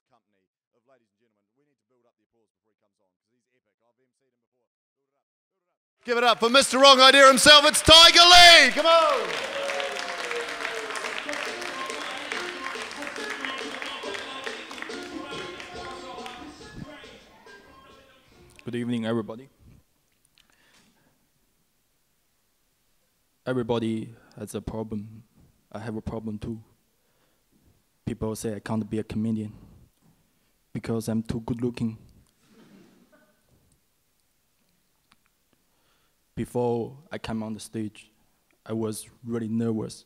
fabulous company of ladies and gentlemen. We need to build up the applause before he comes on because he's epic. I've emceed him before. Build it up, build it up. Give it up for Mr. Wrong Idea himself. It's Tiger Lee. Come on. Good evening, everybody. Everybody has a problem. I have a problem too. People say I can't be a comedian because I'm too good looking. Before I came on the stage, I was really nervous.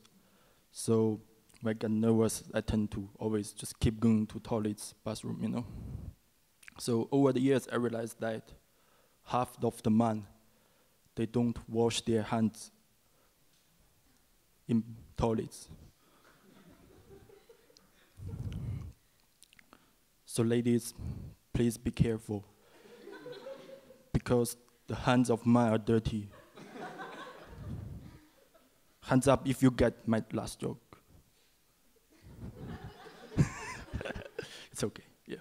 So when I get nervous, I tend to always just keep going to toilets, bathroom, you know. So over the years, I realized that half of the men, they don't wash their hands in toilets. So ladies, please be careful, because the hands of men are dirty. Hands up if you get my last joke. It's okay, yeah.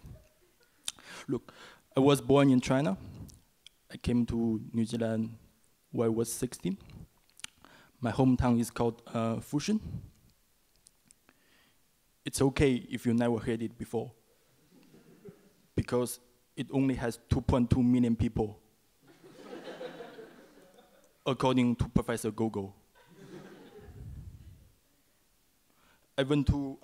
Look, I was born in China. I came to New Zealand when I was 16. My hometown is called Fushun. It's okay if you never heard it before, because it only has 2.2 million people, according to Professor Gogo. I went to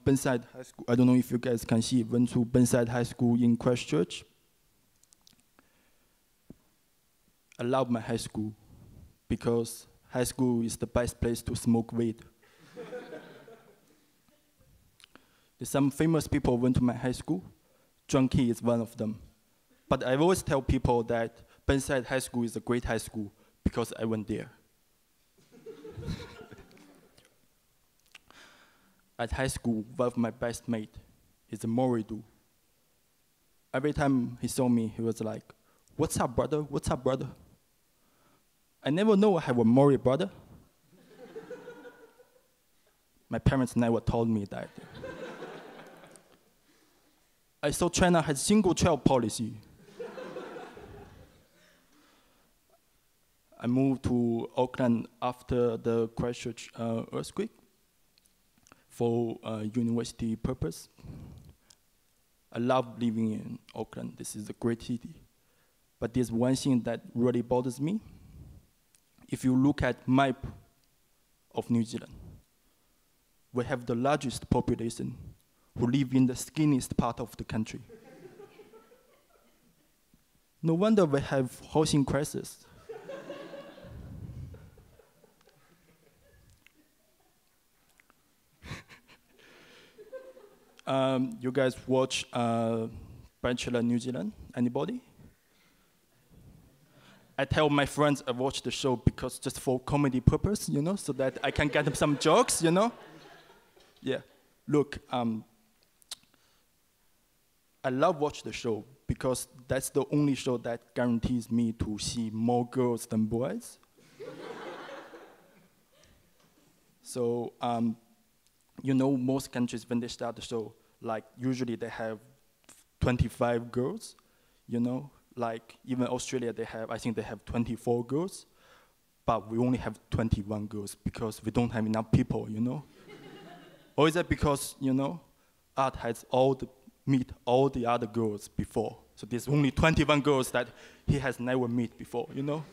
Burnside High School. I don't know if you guys can see. Went to Burnside High School in Christchurch. I love my high school because high school is the best place to smoke weed. There's some famous people went to my high school. Junkie is one of them. But I always tell people that Burnside High School is a great high school because I went there. At high school, one of my best mates is a Moridu. Every time he saw me, he was like, "What's up, brother? What's up, brother?" I never know I have a Mori brother. My parents never told me that. I saw China had single child policy. I moved to Auckland after the Christchurch earthquake for university purpose. I love living in Auckland. This is a great city. But there's one thing that really bothers me. If you look at map of New Zealand, we have the largest population who live in the skinniest part of the country. No wonder we have housing crisis. You guys watch Bachelor New Zealand? Anybody? I tell my friends I watch the show because just for comedy purpose, you know, so that I can get them some jokes, you know? Yeah, look, I love watch the show because that's the only show that guarantees me to see more girls than boys. So, you know, most countries, when they start the show, like usually they have 25 girls, you know? Like even Australia, I think they have 24 girls, but we only have 21 girls because we don't have enough people, you know? Or is that because, you know, Art has meet all the other girls before, so there's only 21 girls that he has never met before, you know?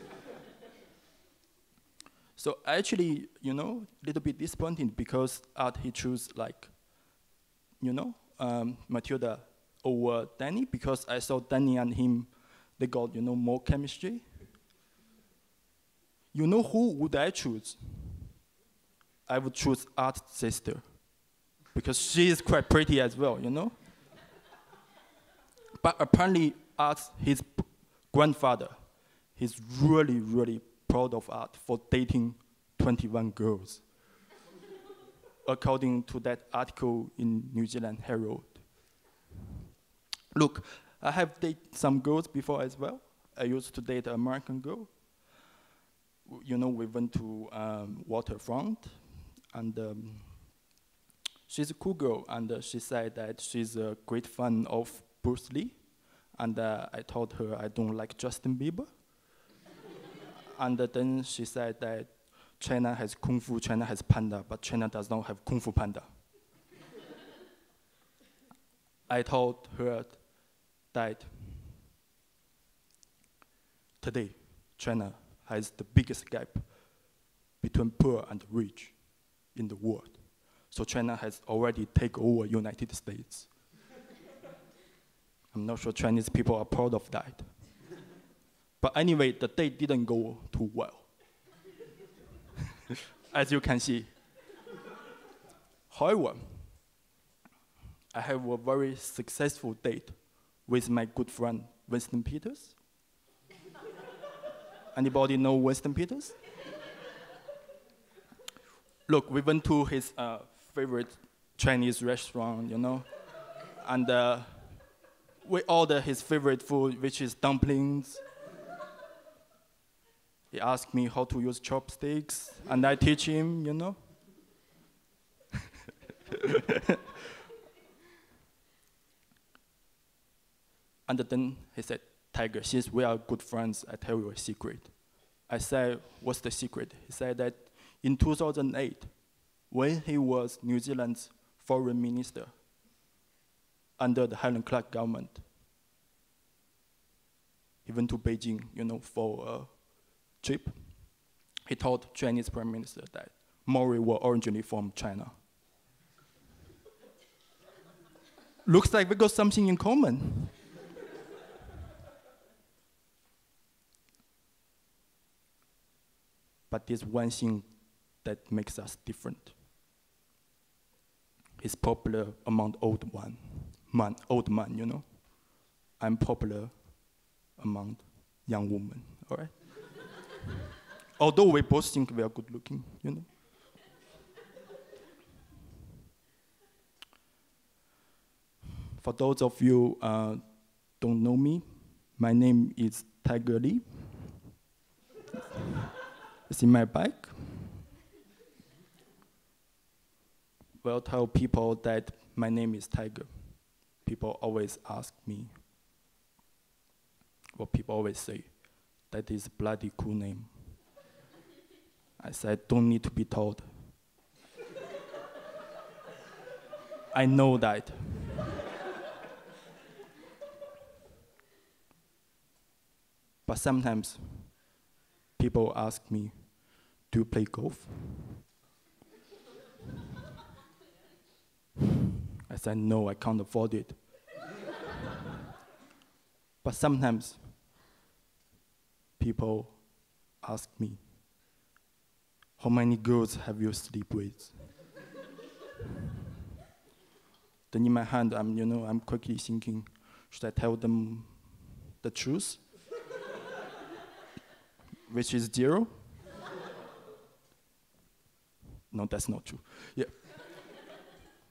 So actually, you know, a little bit disappointing because Art, he chose like, you know, Matilda over Danny, because I saw Danny and him, they got, you know, more chemistry. You know who would I choose? I would choose Art's sister, because she is quite pretty as well, you know? But apparently his grandfather, he's really, really proud of Art for dating 21 girls, according to that article in New Zealand Herald. Look, I have dated some girls before as well. I used to date an American girl. You know, we went to waterfront, and she's a cool girl, and she said that she's a great fan of Bruce Lee. And I told her I don't like Justin Bieber. And then she said that China has Kung Fu, China has Panda, but China does not have Kung Fu Panda. I told her that today, China has the biggest gap between poor and rich in the world. So China has already taken over United States. I'm not sure Chinese people are proud of that. But anyway, the day didn't go too well, as you can see. However, I have a very successful date with my good friend, Winston Peters. Anybody know Winston Peters? Look, we went to his favorite Chinese restaurant, you know, and we ordered his favorite food, which is dumplings. He asked me how to use chopsticks, and I teach him, you know. And then he said, Tiger, since we are good friends, I tell you a secret. I said, what's the secret? He said that in 2008, when he was New Zealand's foreign minister under the Helen Clark government, he went to Beijing, you know, for a trip. He told Chinese Prime Minister that Maori were originally from China. Looks like we got something in common. But there's one thing that makes us different. He's popular among old man, you know. I'm popular among young women, all right? Although we both think we are good looking, you know. For those of you don't know me, my name is Tiger Lee. It's in my bike. Well, tell people that my name is Tiger. People always ask me, or people always say, that is a bloody cool name. I said, don't need to be told. I know that. But sometimes people ask me, do you play golf? I said, no, I can't afford it. But sometimes people ask me, how many girls have you slept with? Then in my hand, I'm quickly thinking, should I tell them the truth? Which is 0? No, that's not true. Yeah.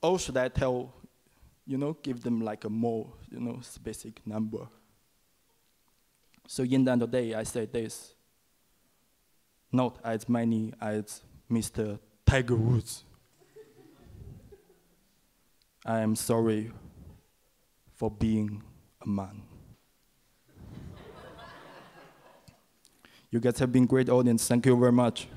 Or should I tell, give them like a more, specific number? So in the end of the day, I said this, not as many as Mr. Tiger Woods. I am sorry for being a man. You guys have been a great audience. Thank you very much.